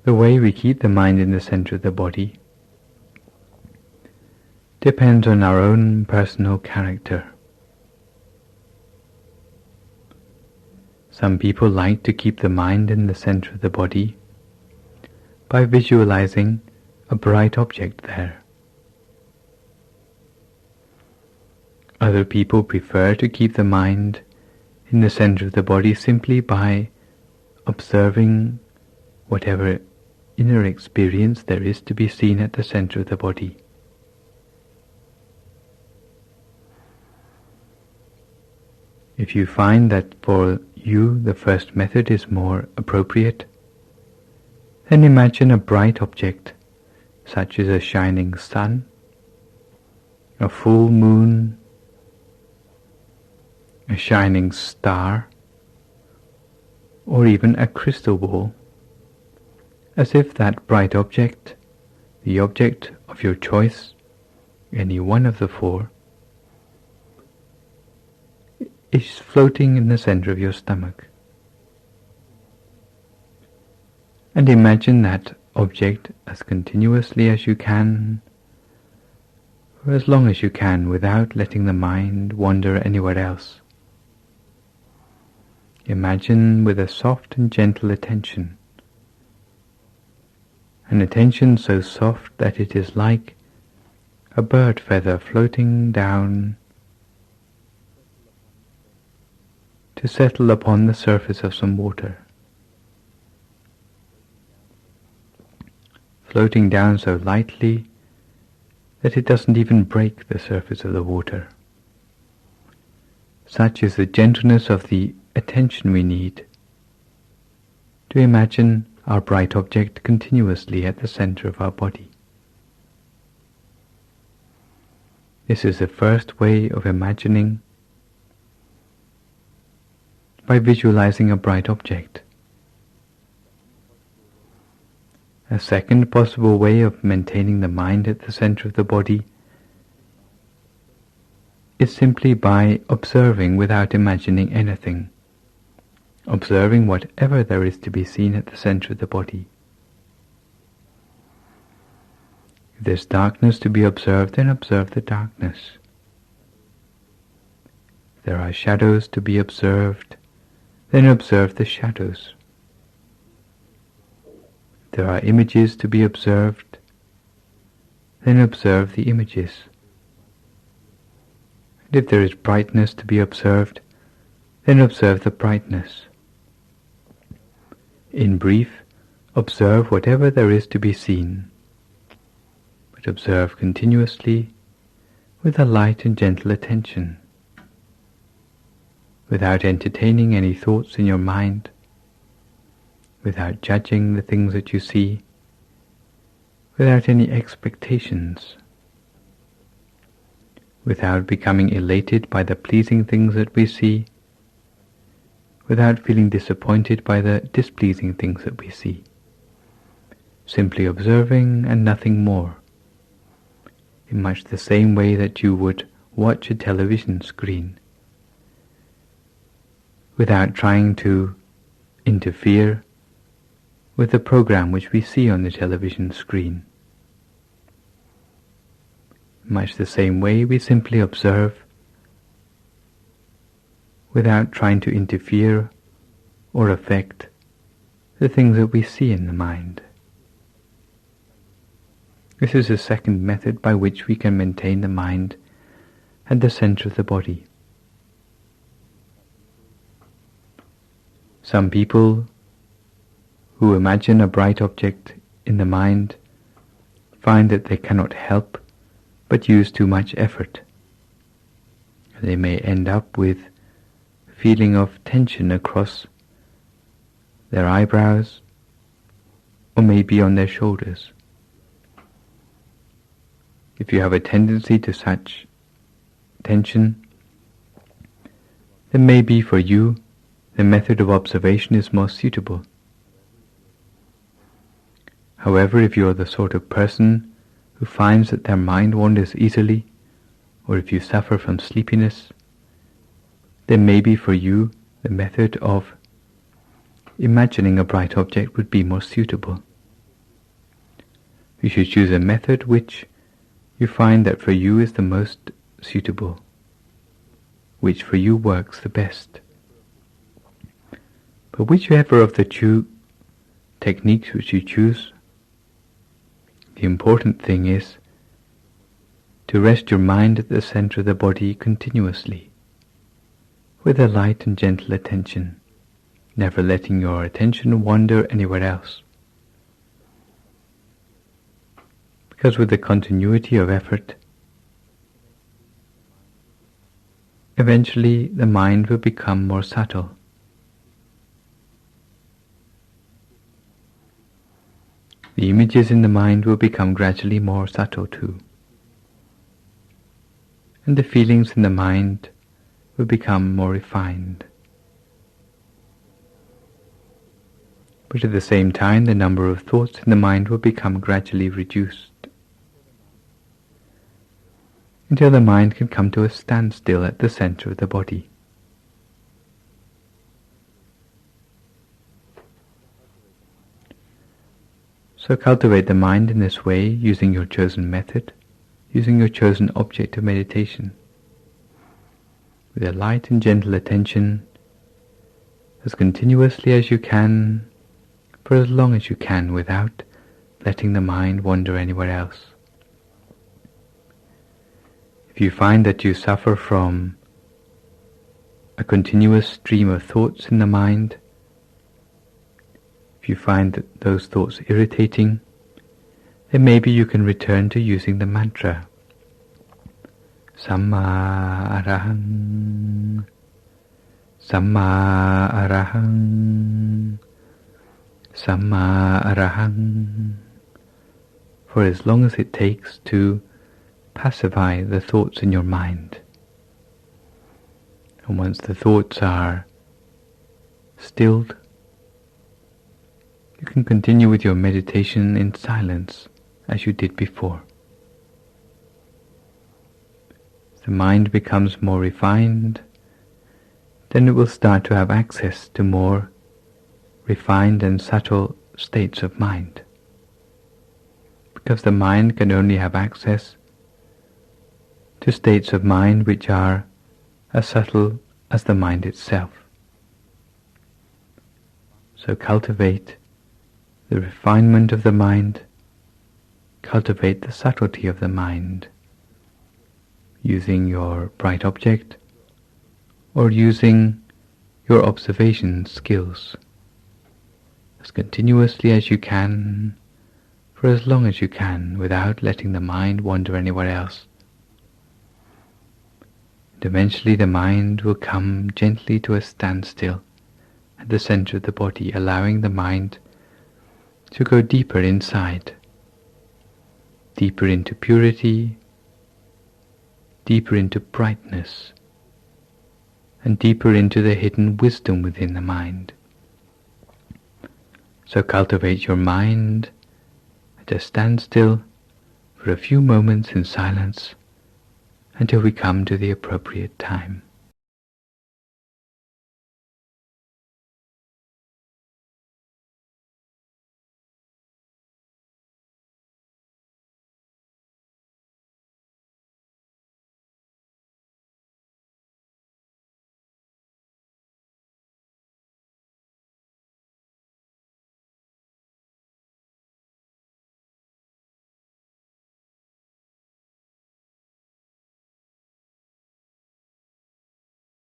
The way we keep the mind in the center of the body depends on our own personal character. Some people like to keep the mind in the center of the body by visualizing a bright object there. Other people prefer to keep the mind in the center of the body simply by observing whatever inner experience there is to be seen at the center of the body. If you find that for you the first method is more appropriate, then imagine a bright object such as a shining sun, a full moon, a shining star, or even a crystal ball, as if that bright object, the object of your choice, any one of the four, is floating in the center of your stomach. And imagine that object as continuously as you can, for as long as you can, without letting the mind wander anywhere else. Imagine with a soft and gentle attention, an attention so soft that it is like a bird feather floating down to settle upon the surface of some water, floating down so lightly that it doesn't even break the surface of the water. Such is the gentleness of the attention we need to imagine our bright object continuously at the center of our body. This is the first way of imagining, by visualizing a bright object. A second possible way of maintaining the mind at the center of the body is simply by observing without imagining anything, observing whatever there is to be seen at the center of the body. If there's darkness to be observed, then observe the darkness. If there are shadows to be observed, then observe the shadows. If there are images to be observed, then observe the images. And if there is brightness to be observed, then observe the brightness. In brief, observe whatever there is to be seen, but observe continuously with a light and gentle attention, without entertaining any thoughts in your mind, without judging the things that you see, without any expectations, without becoming elated by the pleasing things that we see, without feeling disappointed by the displeasing things that we see. Simply observing and nothing more, in much the same way that you would watch a television screen, without trying to interfere with the program which we see on the television screen. Much the same way, we simply observe without trying to interfere or affect the things that we see in the mind. This is a second method by which we can maintain the mind at the center of the body. Some people who imagine a bright object in the mind find that they cannot help but use too much effort. They may end up with a feeling of tension across their eyebrows or maybe on their shoulders. If you have a tendency to such tension, then maybe for you the method of observation is more suitable. However, if you are the sort of person who finds that their mind wanders easily, or if you suffer from sleepiness, then maybe for you the method of imagining a bright object would be more suitable. You should choose a method which you find that for you is the most suitable, which for you works the best. But whichever of the two techniques which you choose, the important thing is to rest your mind at the center of the body continuously, with a light and gentle attention, never letting your attention wander anywhere else. Because with the continuity of effort, eventually the mind will become more subtle. The images in the mind will become gradually more subtle too. And the feelings in the mind will become more refined. But at the same time, the number of thoughts in the mind will become gradually reduced, until the mind can come to a standstill at the center of the body. So cultivate the mind in this way, using your chosen method, using your chosen object of meditation, with a light and gentle attention, as continuously as you can, for as long as you can, without letting the mind wander anywhere else. If you find that you suffer from a continuous stream of thoughts in the mind, if you find that those thoughts irritating, then maybe you can return to using the mantra Samma Arahang, Samma Arahang, Samma Arahang, for as long as it takes to pacify the thoughts in your mind. And once the thoughts are stilled, you can continue with your meditation in silence as you did before. As the mind becomes more refined, then it will start to have access to more refined and subtle states of mind, because the mind can only have access to states of mind which are as subtle as the mind itself. So cultivate the refinement of the mind, cultivate the subtlety of the mind, using your bright object or using your observation skills, as continuously as you can, for as long as you can, without letting the mind wander anywhere else. And eventually the mind will come gently to a standstill at the center of the body, allowing the mind to go deeper inside, deeper into purity, deeper into brightness, and deeper into the hidden wisdom within the mind. So cultivate your mind at a standstill for a few moments in silence until we come to the appropriate time.